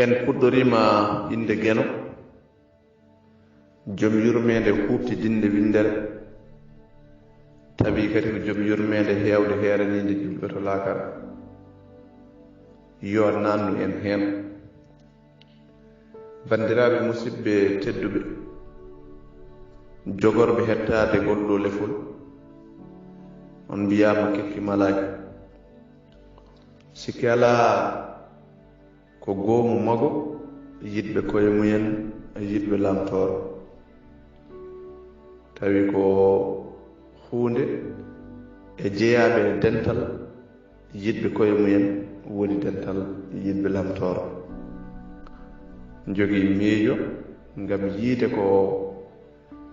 en puɗɗorima inde geno joom yurmede huɓtidinde windere tawi kadi ko joom yurmede hewde heeranide julɓe to laakara yo nannu en heen. bandiraɓe musidɓe tedduɓe jogorɓe hettade golɗo lefol, on mbiyama kekki malaki. sikki ala ko goomu mago yiɗɓe koye mumen yiɗɓe Laam Tooro, tawi ko hunde e jeeyaɓe e dental yiɗɓe koye mumen woni dental yiɗɓe Laam Tooro. jogii miijo ngam yiide ko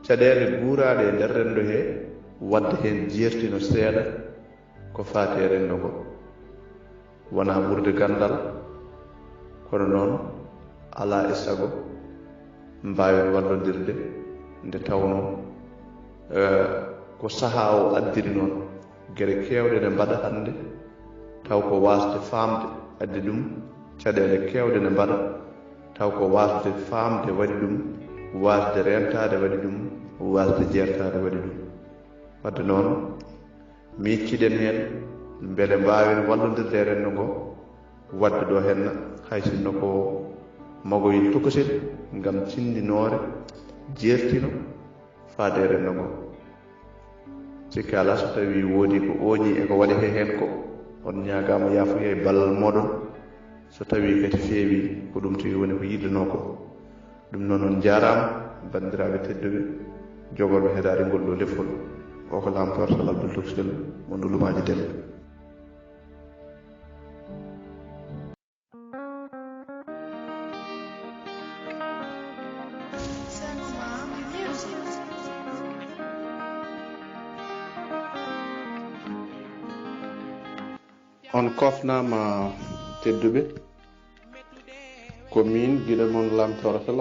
caɗeele guuraɗe e nder renndo he wadde heen jeertino seeɗa ko faati e renndo ngo. wonaa ɓurde ganndal, kono noon alaa e sago mbaawen wallondirde nde tawno ko sahaa o addiri noon gere keewɗe ne mbaɗa hannde taw ko waasde faamde addi ɗum, caɗeele keewɗe ne mbaɗa taw ko waasde faamde waɗi ɗum, waasde rentaade waɗi ɗum, waasde jeertaade waɗi ɗum. wadde noon miicciɗen heen mbele mbaawen wallondirde e renndo ngo wadde ɗo henna hay sinno ko magoyin tokosel ngam tindinoore jeertino faade e renndo ngo. sikki alaa so tawi woodi ko ooñi e ko waɗi heen ko on ñaagaama yaafuya e ballal mooɗon, so tawi kadi feewi ko ɗum tawi woni ko yiɗanoo ko. ɗum noon on jaaraama banndiraaɓe tedduɓe jogorɓe heɗaade ngol ɗo lefol o ko Laam Tooro Sal mo ndulumaaji Demba. on kofnama tedduɓe ko min giɗo moon Laam Tooro Sal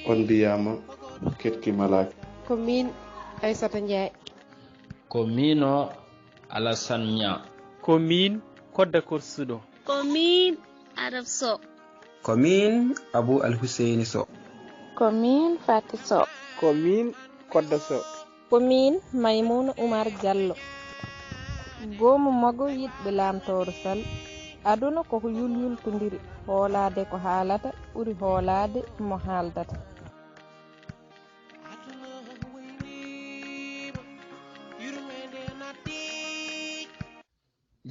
on mbiyama ketki malaki. ko min Aissata Ndiaye. ko mino Alassane Nia. ko min Kodda Korsuɗo. ko min Arab Sow. ko min Abou Alhuseyni Sow. ko min Fati Sow. ko min Kodda Sow. ko min Maymouna Oumar Diallo. Goomu mago yiɗɓe Laam Tooro Sal. aduna koko yulyultodiri, hoolaade ko haalata ɓuri hoolaade mo haaldata.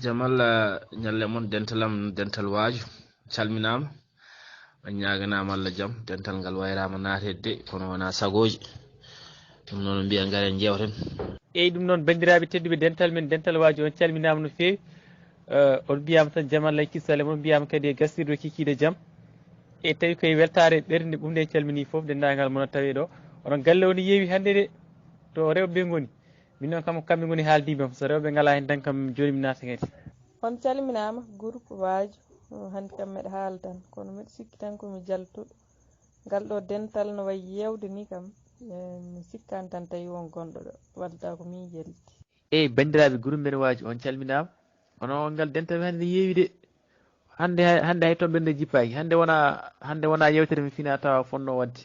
jamalla ñalle mon dentalam dental waaju calminama on ñaganama Allah jaam. dental ngal wayrama naatede kono wona sagoji, ɗum noon mbiya ngaren jewten. eyyi ɗum noon bandiraɓe tedduɓe dental men dental waaju on calminama no fewi. on mbiyama tan jaam Allah e kissale mon, mbiyama kadi e gastirɗo kikiɗe jaam e tawi koye weltare ɓerde ɓum nde calmini foof dendagal mono tawi ɗo onon galle woni yeewi hannde de to rewɓe goni min noon kam kamɓe goni haaldiɓe so rewɓe ngala hen tan kam joni mi naata kadi. on calminama groupe waaju hannde kam meɗa haala tan kono mbiɗa sikki tan komi jaltuɗo ngal ɗo dental no wayi yewde ni kam mi sikkani tan tawi won gonɗo ɗo wadda ko min jalti. eyyi bandiraɓe groupe men waaju on calminama. ono ngal dental hannde yeewi de hannde hay toon ɓernde jippaki. hannde wona yewtere mi fina tawa fonno wadde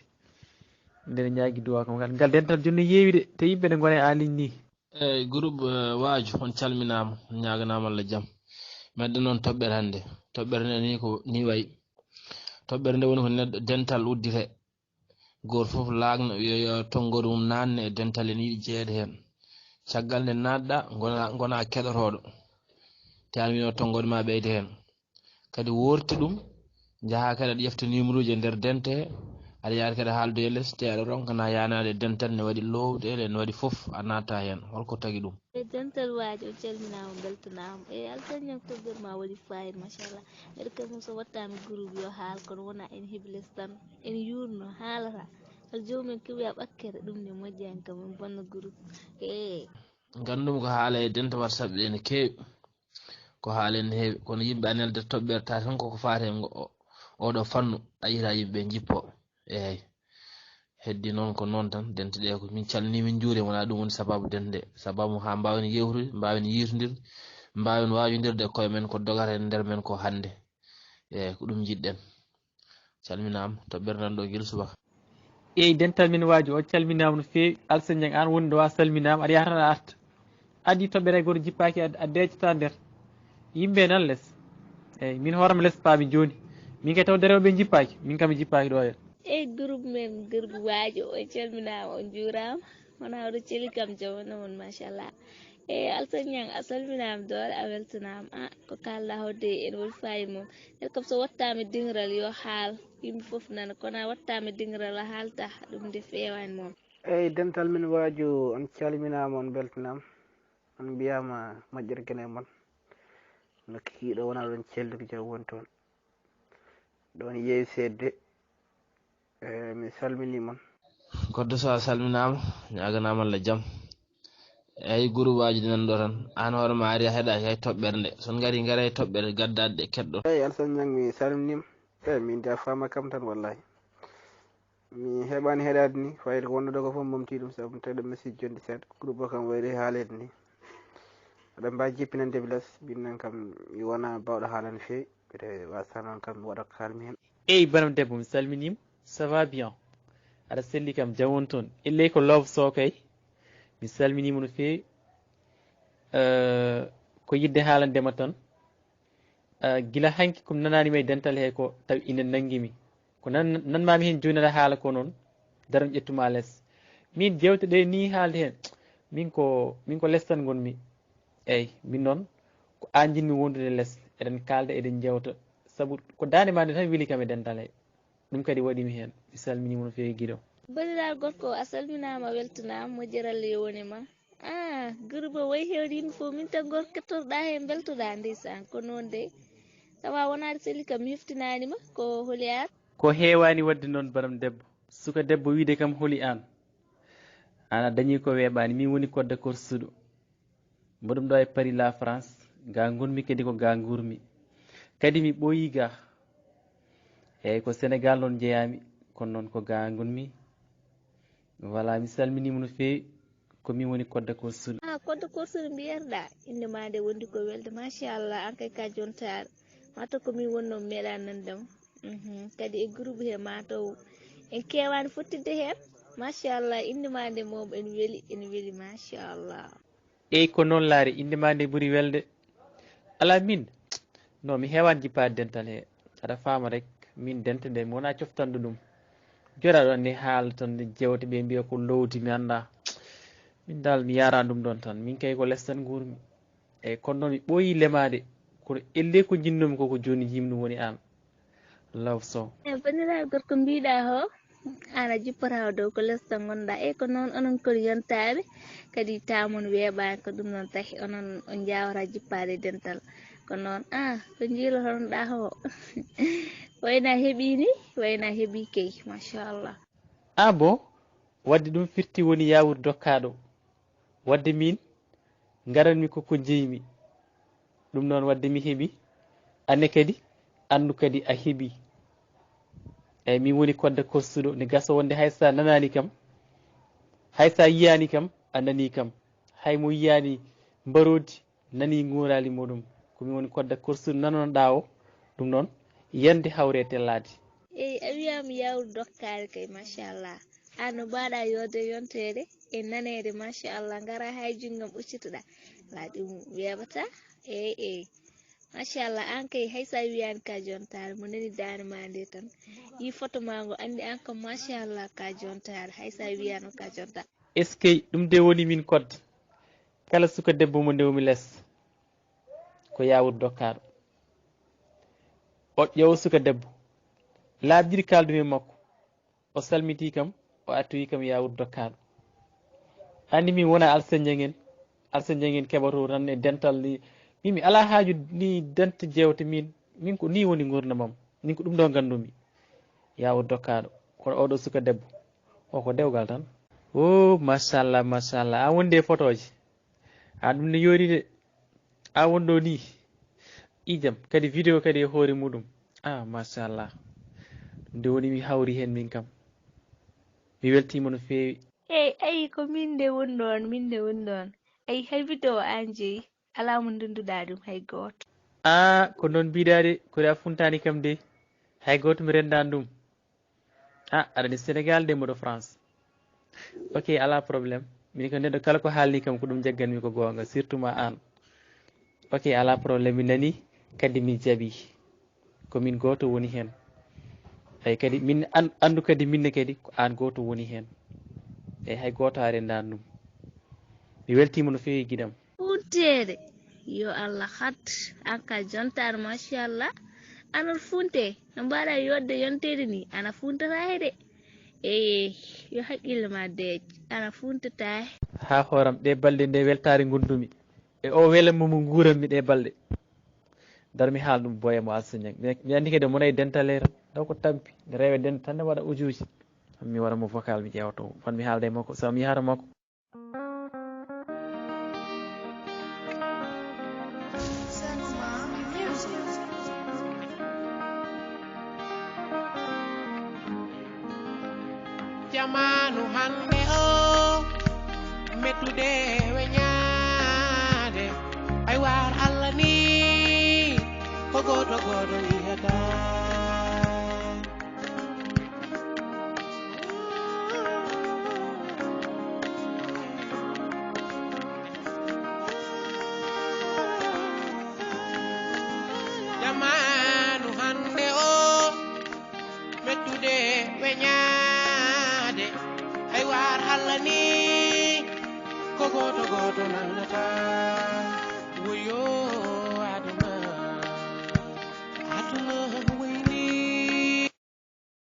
nden ñaagui duwa kam ngal dental joni yeewi de te yimɓe ne gone en ligne ni. eyyi groupe waaju on calminama, on ñaganama Allah jaam. meɗɗo noon toɓɓere hannde toɓɓere nde ni ko ni wayi. toɓɓere nde woni ko neɗɗo dental uddite, goto foof laagno yo tonggode mum nanne e dental en yiiɗi jeeyede hen. caggal nde natɗa gona keɗotoɗo te an wino tonggode ma ɓeyde hen, kadi worti ɗum jaaha kadi aɗa ƴefta numéro uji e nder dente he, aɗa yaade kadi haaldoye less te aɗa ronkana yanade dental ne waɗi lowɗele ne waɗi foof a natta hen. holko tagui ɗum? dental waaju o calminama beltanama e alsañam toɓɓere ma waɗi fayida machallah. neɗɗo kam so wattama groupe yo haal kono wona en hebles tan en yurno haalata hal jomumen keeɓoya ɓakkere ɗum ne moƴƴi hen kam en bonna groupe. gandum ko haala e denta WhatsApp ɗe ne keewi, ko haala en heewi, kono yimɓe anelde toɓɓere ta tan koko faate oɗo fannu a yita yimɓe jippo. eyyi heddi noon ko noon tan dente ɗe ko min calmini min juuri wona ɗum woni sababu dente sababu ha mbawen yewtude, mbawen yirtodirde, mbawen wajudirde koye men ko dogata e nder men ko hande. ko ɗum jiɗɗen. Calminama toɓɓere nan ɗo guila subaka. eyi dental min waaju o calminama no feewi Alassane Niang an woni ɗo wa salminama aɗa yahata aɗa arta adi toɓɓere hay goto jippaki a deccata nder yimɓe nan less eyyi min hoorema less paami joni min kay taw rewɓe jippaki min kam mi jippaki ɗo hen groupe men groupe waajo o calminama on juurama wona oɗo celi kam jamano mon machallah Alassane Niang a salminama doole a weltanama ko kalɗa hodde ene woni fayi mum nden kam so wattama dingral yo haal yimɓe foof nana kono a wattama dingral a haalta ɗum nde fewani moom eyyi dental min waaju on calminama on beltanama on mbiyama moƴƴere kene moon no kikiɗo wona ɗon celluki jaam woni toon ɗon yeewi sedde mi salminimon Koddo Sal salminama ñaganama Allah jaam eyyi groupe aji ɗi nan ɗo tan an hoorema ari a heeɗaki hay toɓɓere nde son gari gara e toɓɓere gaddade ɗe keɗɗo eyyi Alassane Niang mi salminima min de a fama kam tan wallahi mi heɓani heɗade ni fayde ko wonno ɗo ko foof momti ɗum saabu tawi ɗo message jonde seeɗa groupe o kam wayri haalede ni aɗa mbawi jippinande bilas mbinnen kam mi wona bawɗo haala no fewi ɓe wasa noon kam mi waɗa ko kalmi hen eyi banam debbo mi salminima ça va bien aɗa selli kam jam woni toon ille ko love so kay mi salminima no fewi ko yidde haalandema tan gila hanki komi nananima e dental he ko tawi ina nanguimi ko nanmami hen joni aɗa haala ko noon daram ƴettuma less min jewte ɗe ni haalde hen min ko less tan gonmi eyyi min noon ko an jinmi wondude less eɗen kalda eɗen jewta saabu ko dande ma nde tan weeli kam e dental he ɗum kadi waɗimi hen mi salminima no fewi guiɗo bandiraɗo gorko a salminama weltanama moƴƴere yo wonima groupe o wayi hewde yimɓe foof min tan gorko kettotoɗa hen beltoɗa ndeysan ko noon de tawa wonade selli kam mi heftinanima ko hooli an ko hewani wadde noon banam debbo suka debbo wiide kam hooli an a dañi ko weeɓani min woni kodde korsuɗo mboɗum ɗo e Paris la France ga gonmi kadi ko ga gurmi kadi mi ɓooyi ga eyyi ko Sénégal noon jeeyami kono noon ko ga gonmi voilà mi salminima no fewi komin woni kodde korsuɗo kodde korsuɗo mbiyatɗa indema nde wondi ko welde machallah an kay ka jontare mataw komin wonno meeɗa nandema kadi e groupe he mataw en kewani fottidde hen machallah indema nde moom ene weeli machallah eyyi ko noon laari indema nde ɓuuri welde ala min non mi hewani jippade dental he aɗa faama rek min dente nde mi wona coftanɗo ɗum joɗa ɗo andi haala tan nde jewte ɓe mbiya ko lowdi mi anda min dal mi yarani ɗum ɗon tan min kay ko less tan gurmi eyyi kono noon mi ɓooyi lemade kono elle ko jinnomi koko joni jimɗum woni an love so bandiraɓe gorko mbiɗa ho ana jippata dow ko less tan gonɗa ko noon onon kono yontaɓe kadi tamon weeɓani ko ɗum noon tahi onon on jawata jippade dental ko noon ko jiilotonoɗa ho wayna heeɓini wayna heeɓi kay machallah bon wadde ɗum firti woni yawude dokkaɗo wadde min garanmi koko jeymi ɗum noon wadde mi heeɓi ane kadi andu kadi a heeɓi eyyi min woni kodde korsuɗo ne gasa wonde haysa nanani kam haysa yiyani kam a nani kam hay mo yiyani mbarodi nani gurali muɗum komin woni kodde korsuɗo nanonoɗa o ɗum noon yande hawre tellade a wiyama yawude dokkade kay machallah an no mbaɗa yodde yontede e nanede machallah gara hay junggam ɓoccitoɗa wa ɗum weeɓata eyyi machallah an kay haysa wiyani ka jontare mo nani dande ma nde tan yi photo ma ngo andi an kam machallah ka jontare haysa wiyano ka jontare est ce que ɗum de woni min kodde kala suka debbo mo ndewmi less ko yawude dokkaɗo o ƴeewa suka debbo laabi ɗiɗi kaldumi e makko o salmiti kam o attoyi kam yawude dokkaɗo andi min wona Alassane Niang en keɓato tan e dental ni min mi ala haaju ni dente jewte min ko ni woni gurdamam min ko ɗum ɗo gandumi yawude dokkaɗo kono oɗo suka debbo ko dewgal tan machallah machallah an wonde photo ji ɗum ne yoori de an wonɗo ni ijam kadi vidéo kadi e hoore muɗum machallah nde woni mi hawri hen min kam mi weltima no fewi ayi ko min nde woni ɗon ayi hay vidéo an jeeyi ala mo ndunduɗa ɗum hay goto ko noon mbiɗade koɗa funtani kam de hay goto mi rendani ɗum aɗani Sénégal de mboɗo France ok ala probléme min ko neɗɗo kala ko haalni kam ko ɗum jagganmi ko gonga surtout ma an ok ala probléme mi nani kadi mi jaaɓi komin goto woni hen eyyi kadi min andu kadi minne kadi ko an goto woni hen eyyi hay goto a rendani ɗum mi weltima no fewi guiɗam funtede yo Allah hat an ka jontar machallah anon funte no mbaɗa yodde yontede ni ana funtata de yo haqqille ma deej ana funtata ha hooram ɗe balɗe nde weltare gondumi e o welanmo mo guuranmi ɗe balɗe dar mi haal ɗum boya mo alsañang mi andi kadi mona e dentalere taw ko tampi mi rewe dent tan ne waɗa ujuji mi waɗa mo vocal mi ƴewato fan mi haalda e makko so mi yahata makko jamanu hande o mettude weñade ay war Allah ni ko goto goto yiyata jamanu hande o mettude weñade ay war Allah ni ko goto goto nanata woyo aduna aduna